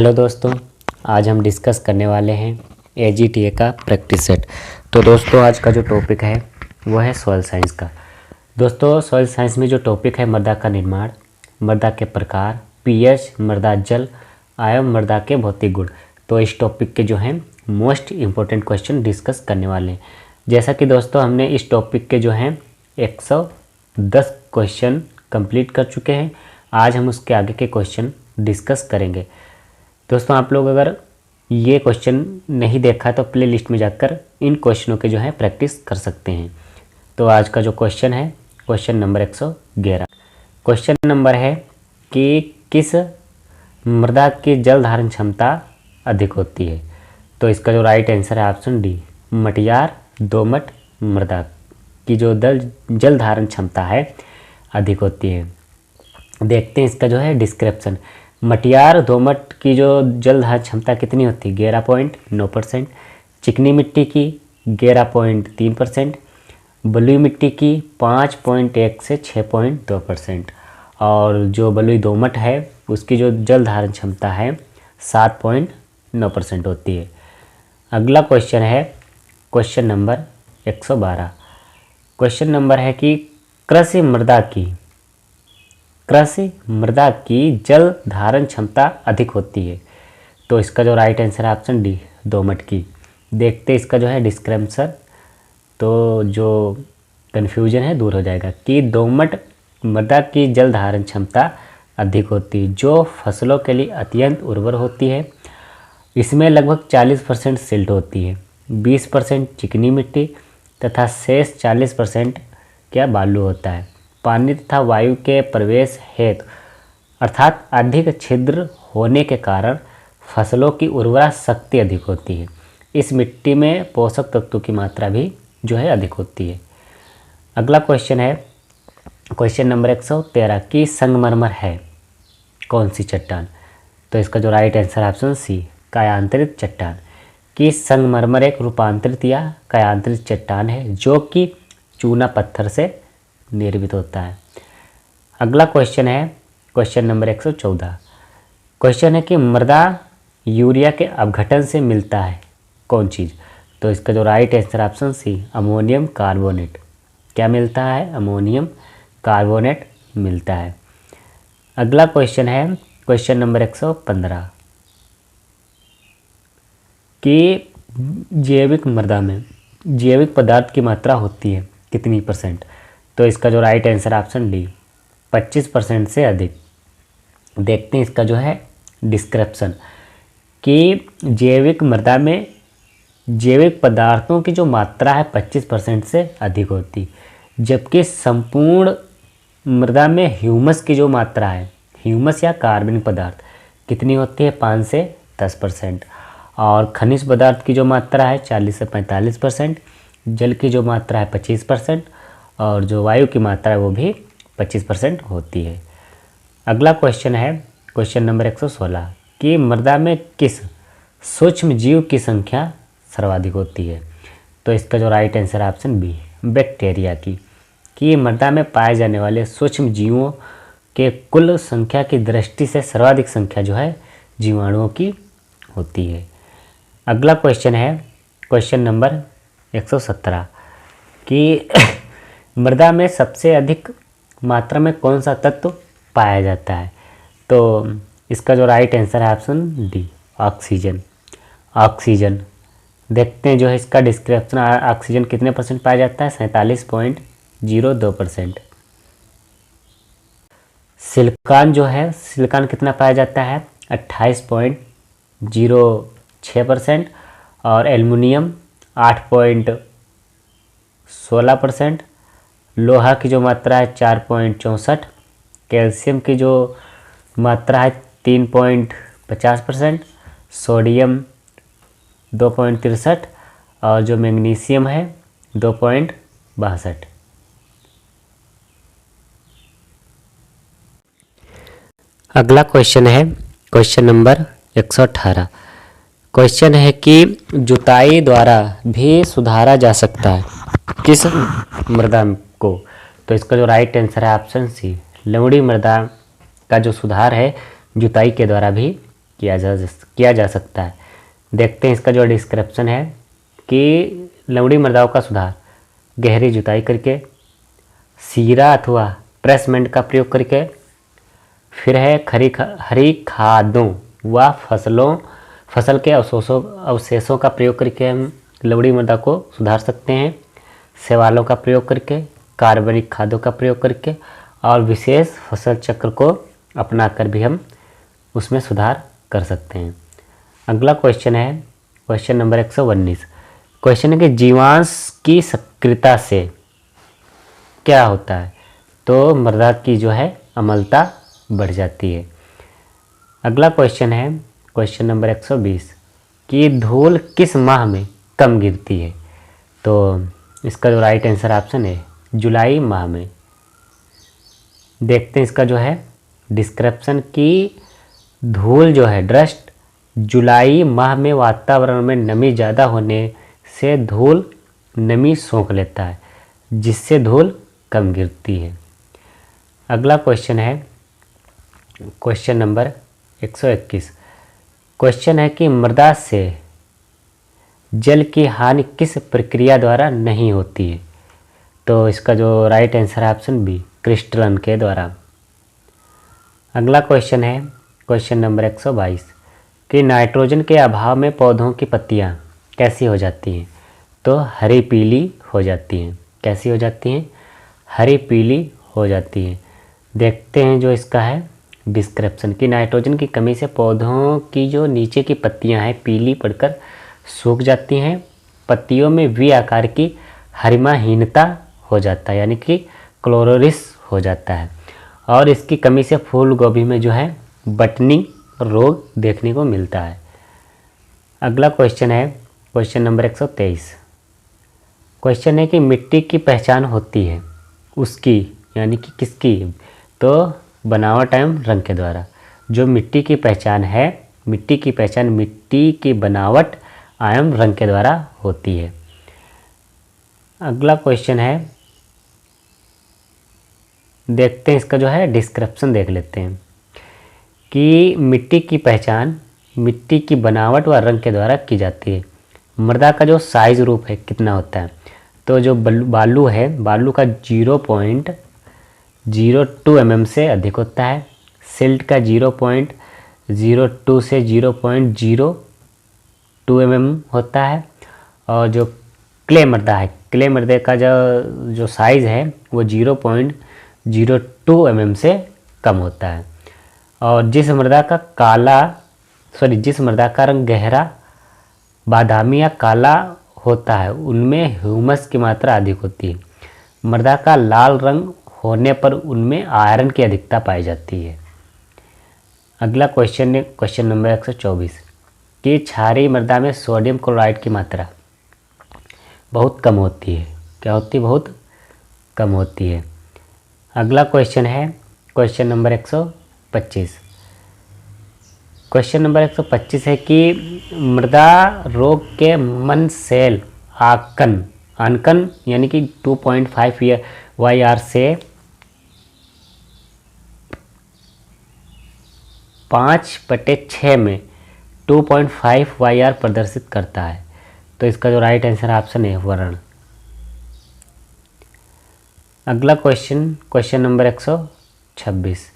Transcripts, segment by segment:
Hello दोस्तों, आज हम डिस्कस करने वाले हैं AGTA का प्रैक्टिस सेट। तो दोस्तों आज का जो टॉपिक है वो है सॉइल साइंस का। दोस्तों सॉइल साइंस में जो टॉपिक है मृदा का निर्माण, मृदा के प्रकार, पीएच, मृदा जल एवं मृदा के भौतिक गुण। तो इस टॉपिक के जो हैं मोस्ट इम्पोर्टेंट क्वेश्चन डिस्कस करने वाले हैं। जैसा कि दोस्तों हमने इस टॉपिक के जो हैं 110 क्वेश्चन कंप्लीट कर चुके हैं। आज हम उसके आगे के क्वेश्चन डिस्कस करेंगे। दोस्तों आप लोग अगर ये क्वेश्चन नहीं देखा तो प्ले लिस्ट में जाकर इन क्वेश्चनों के जो है प्रैक्टिस कर सकते हैं। तो आज का जो क्वेश्चन है क्वेश्चन नंबर 111। क्वेश्चन नंबर है कि किस मृदा की जल धारण क्षमता अधिक होती है। तो इसका जो राइट आंसर है ऑप्शन डी, मटियार दोमट मृदा की जो जल धारण क्षमता है अधिक होती है। देखते हैं इसका जो है डिस्क्रिप्शन। मटियार दोमट की जो जल धारण क्षमता कितनी होती है 11.9%, चिकनी मिट्टी की 11.3%, बलुई मिट्टी की 5.1 से 6.2% और जो बलुई दोमट है उसकी जो जल धारण क्षमता है 7.9% होती है। अगला क्वेश्चन है क्वेश्चन नंबर 112। क्वेश्चन नंबर है कि कृषि मृदा की जल धारण क्षमता अधिक होती है। तो इसका जो राइट आंसर है ऑप्शन डी, दोमट की। देखते इसका जो है डिस्क्रिप्शन, तो जो कन्फ्यूजन है दूर हो जाएगा कि दोमट मृदा की जल धारण क्षमता अधिक होती है, जो फसलों के लिए अत्यंत उर्वर होती है। इसमें लगभग 40% सिल्ट होती है, 20% चिकनी मिट्टी तथा शेष 40% क्या बालू होता है। पानी तथा वायु के प्रवेश हेतु अर्थात अधिक छिद्र होने के कारण फसलों की उर्वरा शक्ति अधिक होती है। इस मिट्टी में पोषक तत्वों की मात्रा भी जो है अधिक होती है। अगला क्वेश्चन है क्वेश्चन नंबर 113 की संगमरमर है कौन सी चट्टान। तो इसका जो राइट आंसर है ऑप्शन सी, कायांतरित चट्टान। की संगमरमर एक रूपांतरित या कायांतरित चट्टान है जो कि चूना पत्थर से निर्मित होता है। अगला क्वेश्चन है क्वेश्चन नंबर 114। क्वेश्चन है कि मृदा यूरिया के अपघटन से मिलता है कौन चीज़। तो इसका जो right answer option C, ammonium carbonate. क्या मिलता है? अमोनियम कार्बोनेट मिलता है। अगला क्वेश्चन है क्वेश्चन नंबर 115 कि जैविक मृदा में जैविक पदार्थ की मात्रा होती है कितनी %। तो इसका जो राइट आंसर ऑप्शन डी, 25% से अधिक। देखते हैं इसका जो है डिस्क्रिप्शन कि जैविक मृदा में जैविक पदार्थों की जो मात्रा है 25% से अधिक होती, जबकि संपूर्ण मृदा में ह्यूमस की जो मात्रा है, ह्यूमस या कार्बनिक पदार्थ कितनी होती है 5 से 10%। और खनिज पदार्थ की जो मात्रा है 40 से 45%, जल की जो मात्रा है 25% और जो वायु की मात्रा है वो भी 25% होती है। अगला क्वेश्चन है क्वेश्चन नंबर 116 कि मृदा में किस सूक्ष्म जीव की संख्या सर्वाधिक होती है। तो इसका जो राइट आंसर है ऑप्शन बी, बैक्टीरिया की। कि मृदा में पाए जाने वाले सूक्ष्म जीवों के कुल संख्या की दृष्टि से सर्वाधिक संख्या जो है जीवाणुओं की होती है। अगला क्वेश्चन है क्वेश्चन नंबर 117 कि मृदा में सबसे अधिक मात्रा में कौन सा तत्व पाया जाता है। तो इसका जो राइट आंसर है ऑप्शन डी, ऑक्सीजन। देखते हैं जो है इसका डिस्क्रिप्शन। ऑक्सीजन कितने % पाया जाता है 47.02%। सिलिकॉन जो है सिलिकॉन कितना पाया जाता है 28.06% और एल्युमिनियम 8.16%। लोहा की जो मात्रा है 4.64%, कैल्शियम की जो मात्रा है 3.50%, सोडियम 2.63 और जो मैग्नीशियम है 2.62। अगला क्वेश्चन है क्वेश्चन नंबर 118। क्वेश्चन है कि जुताई द्वारा भी सुधारा जा सकता है किस मृदा को। तो इसका जो राइट आंसर है ऑप्शन सी, लवणीय मृदा का जो सुधार है जुताई के द्वारा भी किया जा सकता है। देखते हैं इसका जो डिस्क्रिप्शन है कि लवणी मृदाओं का सुधार गहरी जुताई करके, सीरा अथवा ट्रेसमेंट का प्रयोग करके, फिर है हरी खादों व फसल के अवशेषों का प्रयोग करके हम लवणी मृदा को सुधार सकते हैं, शैवालों का प्रयोग करके, कार्बनिक खादों का प्रयोग करके और विशेष फसल चक्र को अपनाकर भी हम उसमें सुधार कर सकते हैं। अगला क्वेश्चन है क्वेश्चन नंबर 119। क्वेश्चन है कि जीवांश की सक्रियता से क्या होता है? तो मृदा की जो है अम्लता बढ़ जाती है। अगला क्वेश्चन है क्वेश्चन नंबर 120 कि धूल किस माह में कम गिरती है? तो इसका जो राइट आंसर ऑप्शन है जुलाई माह में। देखते हैं इसका जो है डिस्क्रिप्शन की धूल जो है डस्ट जुलाई माह में वातावरण में नमी ज़्यादा होने से धूल नमी सोख लेता है, जिससे धूल कम गिरती है। अगला क्वेश्चन है क्वेश्चन नंबर 121। क्वेश्चन है कि मृदा से जल की हानि किस प्रक्रिया द्वारा नहीं होती है? तो इसका जो राइट आंसर है ऑप्शन बी क्रिस्टलन के द्वारा। अगला क्वेश्चन है क्वेश्चन नंबर 122 कि नाइट्रोजन के अभाव में पौधों की पत्तियां कैसी हो जाती हैं? तो हरी पीली हो जाती हैं। कैसी हो जाती हैं? हरी पीली हो जाती हैं। देखते हैं जो इसका है डिस्क्रिप्शन कि नाइट्रोजन की कमी से पौधों की जो नीचे की पत्तियां हैं पीली पड़कर सूख जाती हैं, पत्तियों में वी आकार की हरिमाहीनता हो जाता है, यानी कि क्लोरोरिस हो जाता है, और इसकी कमी से फूल गोभी में जो है बटनी रोग देखने को मिलता है। अगला क्वेश्चन है क्वेश्चन नंबर 123। क्वेश्चन है कि मिट्टी की पहचान होती है उसकी, यानी कि किसकी? तो बनावट एवं रंग के द्वारा। जो मिट्टी की पहचान है, मिट्टी की बनावट एवं रंग के द्वारा होती है। अगला क्वेश्चन है, देखते हैं इसका जो है डिस्क्रिप्शन देख लेते हैं कि मिट्टी की पहचान मिट्टी की बनावट व रंग के द्वारा की जाती है। मृदा का जो साइज रूप है कितना होता है? तो जो बालू है, बालू का 0.02 mm से अधिक होता है, सिल्ट का 0.02 से 0.02 mm होता है, और जो क्ले मृदा है, क्ले मृदे का जो साइज़ है वो 0.02 mm से कम होता है। और जिस मृदा का रंग गहरा बादामी या काला होता है उनमें ह्यूमस की मात्रा अधिक होती है। मृदा का लाल रंग होने पर उनमें आयरन की अधिकता पाई जाती है। अगला क्वेश्चन है क्वेश्चन नंबर 124 कि क्षारीय मृदा में सोडियम क्लोराइड की मात्रा बहुत कम होती है। क्या होती है? बहुत कम होती है। अगला क्वेश्चन है क्वेश्चन नंबर 125। क्वेश्चन नंबर 125 है कि मृदा रोग के मन सेल आंकन यानी कि 2.5 YR से 5/6 में 2.5 YR प्रदर्शित करता है। तो इसका जो राइट आंसर ऑप्शन है वर्ण। अगला क्वेश्चन नंबर 126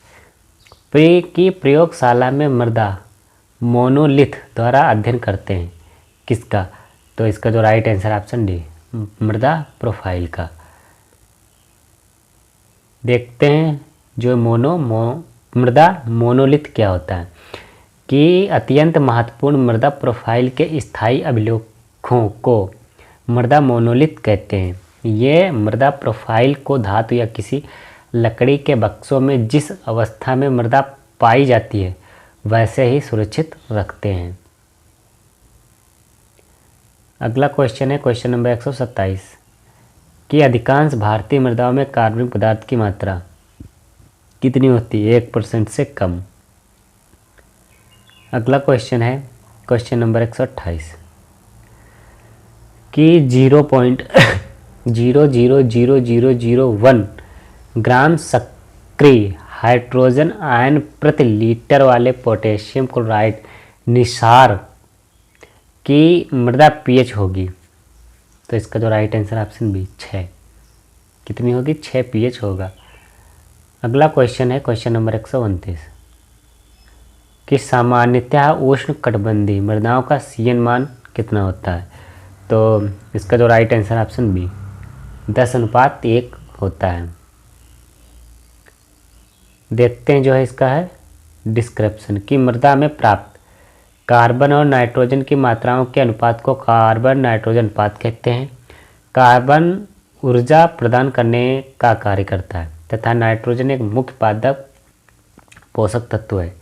की प्रयोगशाला में मृदा मोनोलिथ द्वारा अध्ययन करते हैं किसका? तो इसका जो राइट आंसर ऑप्शन डी मृदा प्रोफाइल का। देखते हैं जो मृदा मोनोलिथ क्या होता है कि अत्यंत महत्वपूर्ण मृदा प्रोफाइल के स्थायी अभिलेखों को मृदा मोनोलिथ कहते हैं। ये मृदा प्रोफाइल को धातु या किसी लकड़ी के बक्सों में जिस अवस्था में मृदा पाई जाती है वैसे ही सुरक्षित रखते हैं। अगला क्वेश्चन है क्वेश्चन नंबर 127 कि अधिकांश भारतीय मृदाओं में कार्बनिक पदार्थ की मात्रा कितनी होती है? 1% से कम। अगला क्वेश्चन है क्वेश्चन नंबर 128 कि 0.00001 ग्राम सक्रिय हाइड्रोजन आयन प्रति लीटर वाले पोटेशियम क्लोराइड निसार की मृदा पीएच होगी? तो इसका जो राइट आंसर ऑप्शन बी 6। कितनी होगी? 6 पीएच होगा। अगला क्वेश्चन है क्वेश्चन नंबर 129 कि सामान्यतः उष्ण कटिबंधीय मृदाओं का सीएन मान कितना होता है? तो इसका जो राइट आंसर ऑप्शन बी 10:1 होता है। देखते हैं जो है इसका है डिस्क्रिप्शन कि मृदा में प्राप्त कार्बन और नाइट्रोजन की मात्राओं के अनुपात को कार्बन नाइट्रोजन अनुपात कहते हैं। कार्बन ऊर्जा प्रदान करने का कार्य करता है तथा नाइट्रोजन एक मुख्य पादप पोषक तत्व है।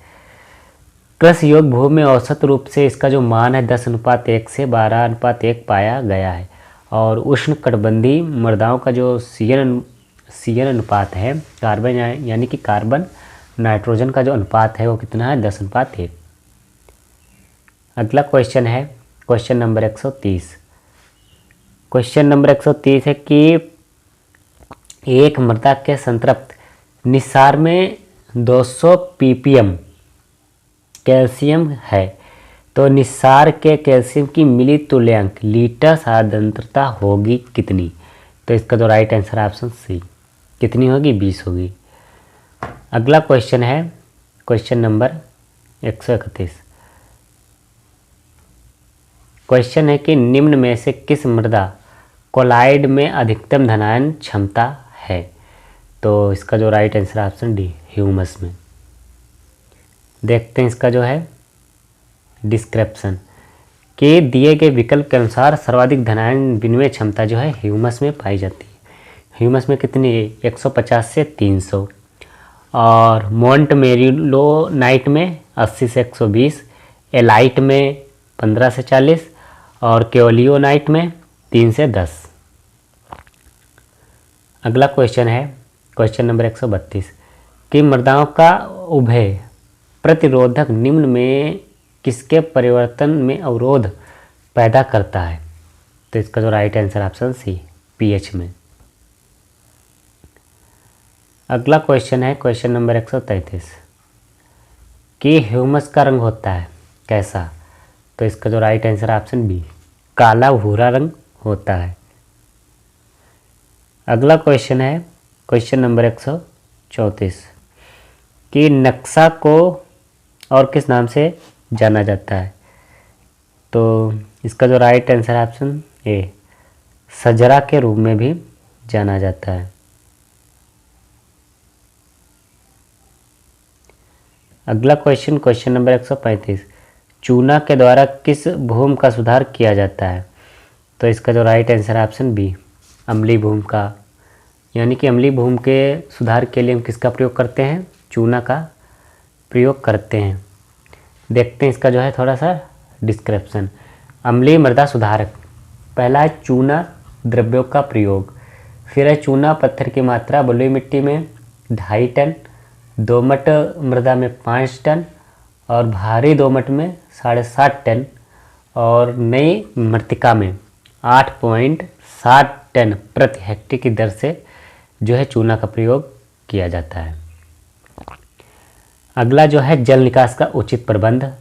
कृषि योग्य भूमि में औसत रूप से इसका जो मान है 10:1 से 12:1 पाया गया है। और उष्ण कटिबंधीय मृदाओं का जो सीएन अनुपात है कार्बन यानी कि कार्बन नाइट्रोजन का जो अनुपात है वो कितना है? 10:1। अगला क्वेश्चन है क्वेश्चन नंबर 130। क्वेश्चन नंबर 130 है कि एक मृदा के संतृप्त निसार में 200 ppm कैल्शियम है तो निसार के कैल्शियम की मिली तुल्यांक लीटर सांद्रता होगी कितनी? तो इसका जो राइट आंसर ऑप्शन सी कितनी होगी? 20 होगी। अगला क्वेश्चन है क्वेश्चन नंबर 131। क्वेश्चन है कि निम्न में से किस मृदा कोलाइड में अधिकतम धनायन क्षमता है? तो इसका जो right answer option D humus में। देखते हैं इसका जो है डिस्क्रिप्शन कि दिए गए विकल्प के अनुसार सर्वाधिक धनायन विनिमय क्षमता जो है ह्यूमस में पाई जाती है। ह्यूमस में कितनी है? 150 से 300। और मोंट मेरिलोनाइट में 80 से 120, एलाइट में 15 से 40 और केओलियोनाइट में 3 से 10। अगला क्वेश्चन है क्वेश्चन नंबर 132 कि मृदाओं का उभय प्रतिरोधक निम्न में किसके परिवर्तन में अवरोध पैदा करता है? तो इसका जो right answer option C pH में। अगला क्वेश्चन है क्वेश्चन नंबर 133 कि ह्यूमस का रंग होता है कैसा? तो इसका जो राइट आंसर ऑप्शन बी काला भूरा रंग होता है। अगला क्वेश्चन है क्वेश्चन नंबर 134 कि नक्शा को और किस नाम से जाना जाता है? तो इसका जो राइट आंसर ऑप्शन ए सजरा के रूप में भी जाना जाता है। अगला क्वेश्चन क्वेश्चन नंबर 135 चूना के द्वारा किस भूमि का सुधार किया जाता है? तो इसका जो राइट आंसर ऑप्शन बी अम्लीय भूमि का, यानी कि अम्लीय भूमि के सुधार के लिए हम किसका प्रयोग करते हैं? चूना का प्रयोग करते हैं। देखते हैं इसका जो है थोड़ा सा डिस्क्रिप्शन। अम्लीय मृदा सुधारक पहला है चूना द्रव्यों का प्रयोग, फिर है चूना पत्थर की मात्रा बलुई मिट्टी में 2.5 टन, दोमट मृदा में 5 टन और भारी दोमट में 7.5 टन और नई मृत्तिका में 8.7 टन प्रति हेक्टेयर की दर से जो है चूना का प्रयोग किया जाता है। अगला जो है जल निकास का उचित प्रबंध,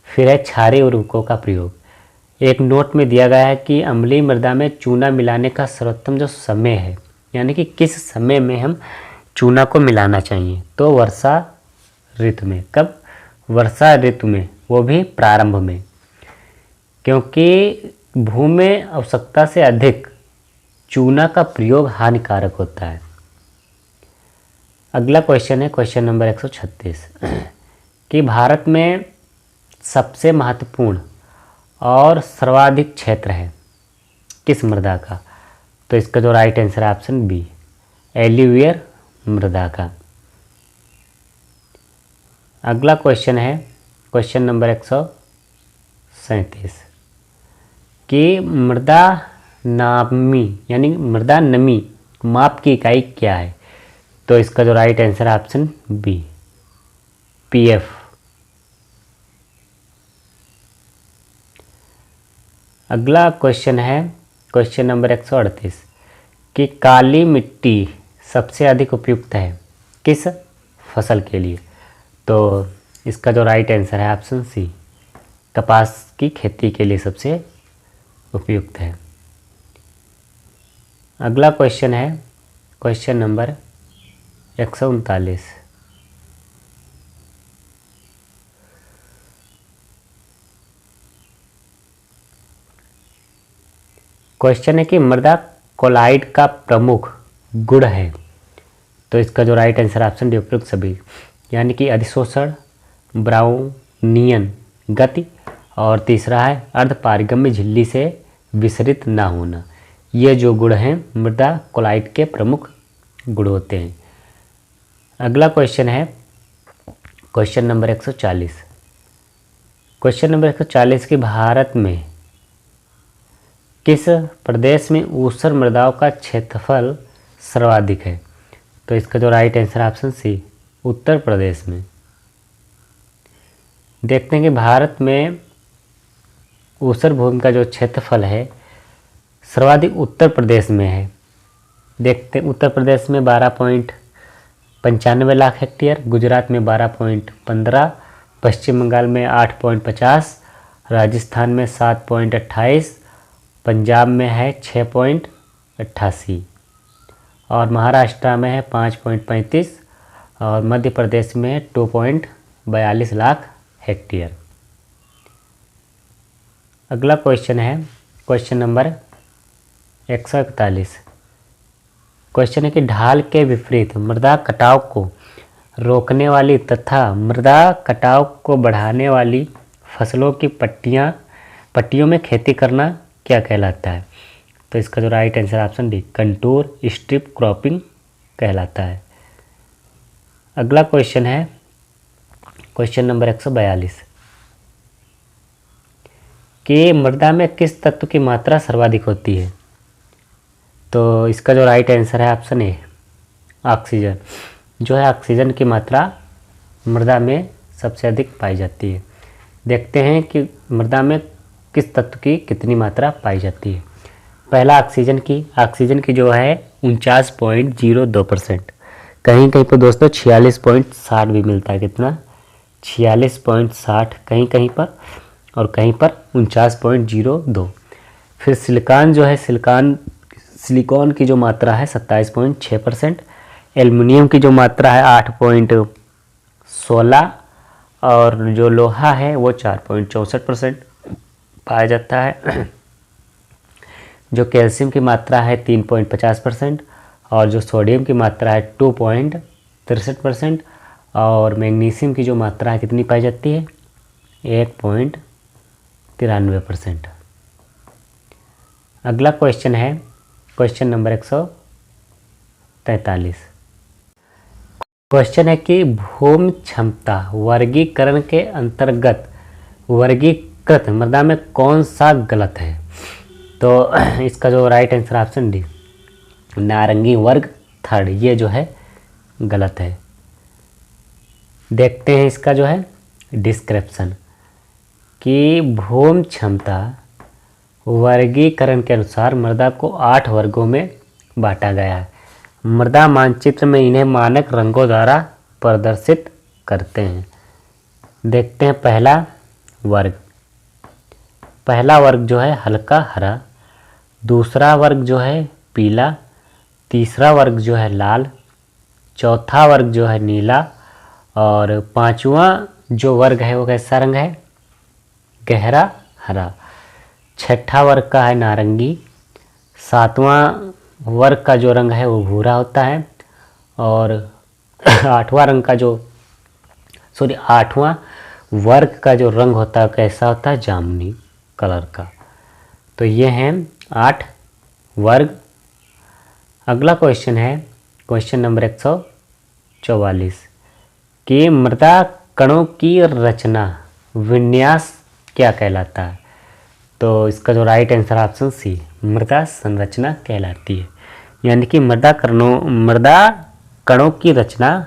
फिर है क्षारीय उर्वरकों का प्रयोग। एक नोट में दिया गया है कि अम्लीय मृदा में चूना मिलाने का सर्वोत्तम जो समय है, यानी कि किस समय में हम चूना को मिलाना चाहिए? तो वर्षा ऋतु में। कब? वर्षा ऋतु में, वो भी प्रारंभ में, क्योंकि भूमि में आवश्यकता से अधिक चूना का प्रयोग हानिकारक होता है। अगला क्वेश्चन है क्वेश्चन नंबर 136 कि भारत में सबसे महत्वपूर्ण और सर्वाधिक क्षेत्र है किस मृदा का? तो इसका जो राइट आंसर है ऑप्शन बी एल्यूवियल मृदा का। अगला क्वेश्चन है क्वेश्चन नंबर 137 कि मृदा नामी यानी मृदा नमी माप की इकाई क्या है? तो इसका जो राइट आंसर है ऑप्शन बी पीएफ। अगला क्वेश्चन है क्वेश्चन नंबर 138 कि काली मिट्टी सबसे अधिक उपयुक्त है किस फसल के लिए? तो इसका जो राइट आंसर है ऑप्शन सी कपास की खेती के लिए सबसे उपयुक्त है। अगला क्वेश्चन है क्वेश्चन नंबर 139। क्वेश्चन है कि मृदा कोलाइड का प्रमुख गुण है। तो इसका जो राइट आंसर ऑप्शन डी उपयुक्त सभी, यानी कि अधिशोषण, ब्राउनियन गति, और तीसरा है अर्ध पारगम्य झिल्ली से विसरित ना होना। ये जो गुण हैं मृदा कोलाइड के प्रमुख गुण होते हैं। अगला क्वेश्चन है क्वेश्चन नंबर 140। क्वेश्चन नंबर 140 कि भारत में किस प्रदेश में ऊसर मृदाओं का क्षेत्रफल सर्वाधिक है। तो इसका जो राइट आंसर ऑप्शन सी, उत्तर प्रदेश में। देखते हैं कि भारत में ऊसर भूमि का जो क्षेत्रफल है सर्वाधिक उत्तर प्रदेश में है। देखते हैं उत्तर प्रदेश में 12.95 लाख हेक्टेयर, गुजरात में 12.15, पश्चिम बंगाल में 8.50, राजस्थान में 7.28, पंजाब में है 6.88 और महाराष्ट्र में है 5.35 और मध्य प्रदेश में है 2.42 लाख हेक्टेयर। अगला क्वेश्चन है क्वेश्चन नंबर 141। क्वेश्चन है कि ढाल के विपरीत मृदा कटाव को रोकने वाली तथा मृदा कटाव को बढ़ाने वाली फसलों की पट्टियों में खेती करना क्या कहलाता है। तो इसका जो right answer option D, contour strip cropping कहलाता है। अगला क्वेश्चन है क्वेश्चन नंबर 142 कि मृदा में किस तत्व की मात्रा सर्वाधिक होती है। तो इसका जो राइट आंसर है ऑप्शन ए, ऑक्सीजन। जो है ऑक्सीजन की मात्रा मृदा में सबसे अधिक पाई जाती है। देखते हैं कि मृदा में किस तत्व की कितनी मात्रा पाई जाती है। पहला ऑक्सीजन की जो है 49.02%, कहीं कहीं पर दोस्तों 46.60 भी मिलता है। कितना? 46.60 कहीं कहीं पर और कहीं पर 49.02। फिर सिलिकॉन की जो मात्रा है 27.6%, एल्युमिनियम की जो मात्रा है 8.16 और जो लोहा है वो 4.64% पाया जाता है। जो कैल्शियम की मात्रा है 3.50% और जो सोडियम की मात्रा है 2.63% और मैग्नीशियम की जो मात्रा है कितनी पाई जाती है 1.93%। अगला क्वेश्चन है क्वेश्चन नंबर 143। क्वेश्चन है कि भूमि क्षमता वर्गीकरण के अंतर्गत वर्गीकृत मृदा में कौन सा गलत है। तो इसका जो राइट आंसर ऑप्शन डी, नारंगी वर्ग थर्ड, ये जो है गलत है। देखते हैं इसका जो है डिस्क्रिप्शन कि भूमि क्षमता वर्गीकरण के अनुसार मृदा को 8 वर्गों में बांटा गया है। मृदा मानचित्र में इन्हें मानक रंगों द्वारा प्रदर्शित करते हैं। देखते हैं पहला वर्ग जो है हल्का हरा, दूसरा वर्ग जो है पीला, तीसरा वर्ग जो है लाल, चौथा वर्ग जो है नीला और पांचवा जो वर्ग है वो कैसा रंग है गहरा हरा, छठा वर्ग का है नारंगी, सातवां वर्ग का जो रंग है वो भूरा होता है और आठवां वर्ग का जो रंग होता है कैसा होता है जामुनी कलर का। तो ये हैं 8 वर्ग। अगला क्वेश्चन है क्वेश्चन नंबर 144 कि मृदा कणों की रचना विन्यास क्या कहलाता है। तो इसका जो राइट आंसर ऑप्शन सी, मृदा संरचना कहलाती है। यानी कि मृदा कणों की रचना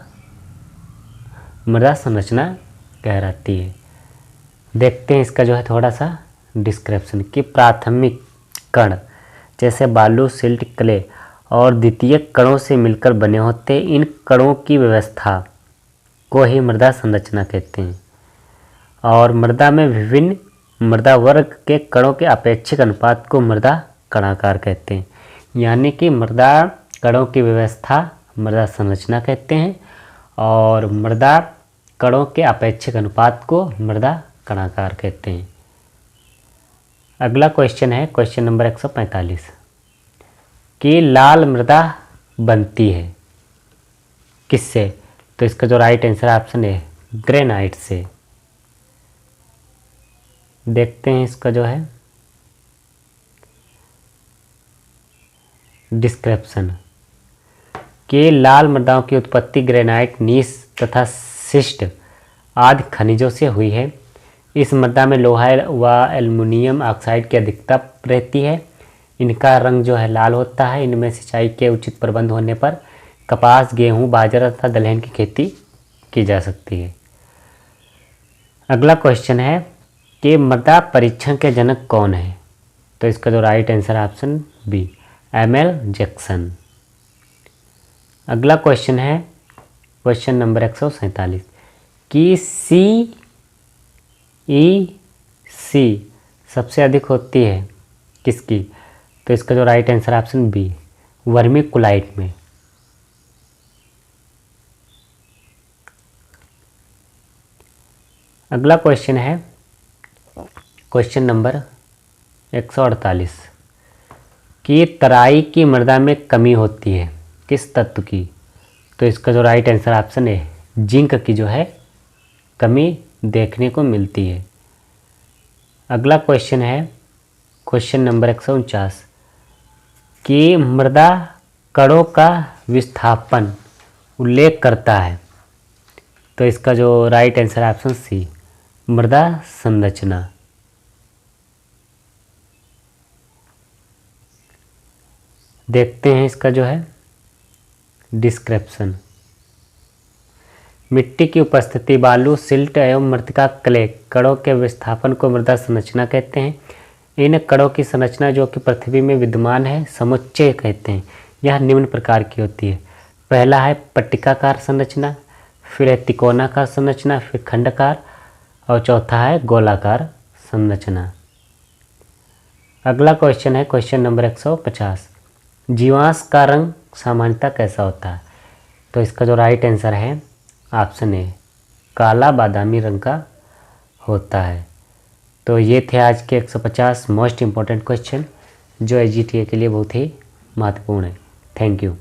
मृदा संरचना कहलाती है। देखते हैं इसका जो है थोड़ा सा डिस्क्रिप्शन कि प्राथमिक कण जैसे बालू, सिल्ट, क्ले और द्वितीयक कणों से मिलकर बने होते हैं। इन कणों की व्यवस्था को ही मृदा संरचना कहते हैं। और मृदा में विभिन्न मृदा वर्ग के कणों के अपेक्षिक अनुपात को मृदा कणाकार कहते हैं। यानी कि मृदा कणों की व्यवस्था मृदा संरचना कहते हैं और मृदा कणों के अपेक्षिक अनुपात को मृदा कणाकार कहते हैं। अगला क्वेश्चन है क्वेश्चन नंबर 145 कि लाल मृदा बनती है किससे? तो इसका जो राइट आंसर ऑप्शन है ग्रेनाइट से। देखते हैं इसका जो है डिस्क्रिप्शन कि लाल मृदाओं की उत्पत्ति ग्रेनाइट, नीस तथा शिस्ट आदि खनिजों से हुई है। इस मृदा में लोहा व एल्युमिनियम ऑक्साइड की अधिकता रहती है। इनका रंग जो है लाल होता है। इनमें सिंचाई के उचित प्रबंध होने पर कपास, गेहूं, बाजरा तथा दलहन की खेती की जा सकती है। अगला क्वेश्चन है कि मृदा परीक्षण के जनक कौन है? तो इसका जो right answer option B ML Jackson. अगला क्वेश्चन है क्वेश्चन नंबर 147 कि CEC सबसे अधिक होती है किसकी? तो इसका जो right answer option B vermiculite में। अगला क्वेश्चन है क्वेश्चन नंबर 148 कि तराई की मृदा में कमी होती है किस तत्व की? तो इसका जो राइट आंसर ऑप्शन है जिंक की जो है कमी देखने को मिलती है। अगला क्वेश्चन है क्वेश्चन नंबर 149 कि मृदा कणों का विस्थापन उल्लेख करता है। तो इसका जो राइट आंसर ऑप्शन सी मृदा संरचना। देखते हैं इसका जो है डिस्क्रिप्शन। मिट्टी की उपस्थिति, बालू, सिल्ट एवं मृतिका क्ले कणों के विस्थापन को मृदा संरचना कहते हैं। इन कणों की संरचना जो कि पृथ्वी में विद्यमान है समुच्चय कहते हैं। यह निम्न प्रकार की होती है। पहला है पट्टिकाकार संरचना, फिर है तिकोनाकार संरचना, फिर खंडकार और चौथा है गोलाकार संरचना। अगला क्वेश्चन है क्वेश्चन नंबर 150 जीवांश का रंग सामान्यतः कैसा होता है? तो इसका जो राइट आंसर है ऑप्शन ए काला बादामी रंग का होता है। तो ये थे आज के 150 मोस्ट इम्पॉर्टेंट क्वेश्चन जो एसजीटीए के लिए बहुत ही महत्वपूर्ण है। Thank you.